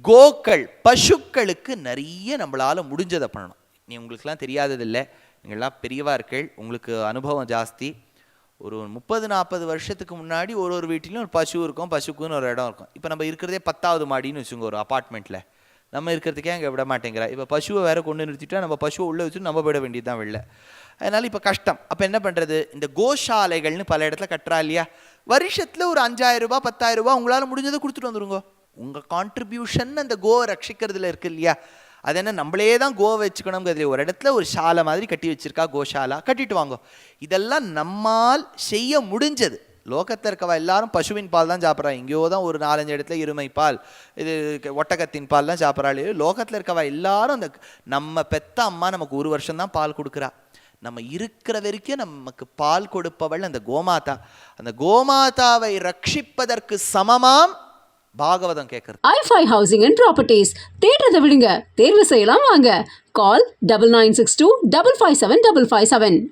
கோக்கள் பசுக்களுக்கு நிறைய நம்மளால் முடிஞ்சதை பண்ணணும். நீ உங்களுக்குலாம் தெரியாததில்லை, நீங்கள்லாம் பெரியவார்கள், உங்களுக்கு அனுபவம் ஜாஸ்தி. ஒரு 30-40 வருஷத்துக்கு முன்னாடி ஒரு வீட்டிலையும் ஒரு பசு இருக்கும், பசுக்குன்னு ஒரு இடம் இருக்கும். இப்போ நம்ம இருக்கிறதே 10வது மாடின்னு வச்சுங்க ஒரு அப்பார்ட்மெண்ட்டில். நம்ம இருக்கிறதுக்கே அங்கே விட மாட்டேங்கிறா. இப்போ பசுவை வேறு கொண்டு நிறுத்திட்டா நம்ம பசுவை உள்ளே வச்சுட்டு நம்ம விட வேண்டியது தான் வெளில. அதனால் இப்போ கஷ்டம். அப்போ என்ன பண்ணுறது? இந்த கோஷாலைகள்னு பல இடத்துல கட்டுறா இல்லையா, வருஷத்தில் ஒரு 5000 ரூபாய் 10,000 ரூபாய் உங்களால் முடிஞ்சதை கொடுத்துட்டு வந்துருங்க. உங்கள் கான்ட்ரிபியூஷன் அந்த கோவை ரட்சிக்கிறதுல இருக்குது இல்லையா, அது என்ன நம்மளே தான் கோவை வச்சுக்கணுங்கிறதுல ஒரு இடத்துல ஒரு சாலை மாதிரி கட்டி வச்சுருக்கா, கோஷாலா கட்டிட்டு வாங்க. இதெல்லாம் நம்மால் செய்ய முடிஞ்சது. லோகத்தில் இருக்கவா எல்லாரும் பசுவின் பால் தான் சாப்பிட்றாங்க. இங்கேயோ தான் ஒரு 4-5 இடத்துல எருமை பால், இது ஒட்டகத்தின் பால் தான் சாப்பிட்றாள். லோகத்தில் இருக்கவா எல்லாரும் அந்த நம்ம பெத்த அம்மா நமக்கு 1 வருஷம் தான் பால் கொடுக்குறா. நம்ம இருக்கிற வரைக்கும் நமக்கு பால் கொடுப்பவள் அந்த கோமாதா. அந்த கோமாதாவை ரட்சிப்பதற்கு சமமாம் பாகவதம் கேட்கறது. i5 housing and properties. தேடுறதை விடுங்க, தேர்வு செய்யலாம் வாங்க. கால் 9962 557 557.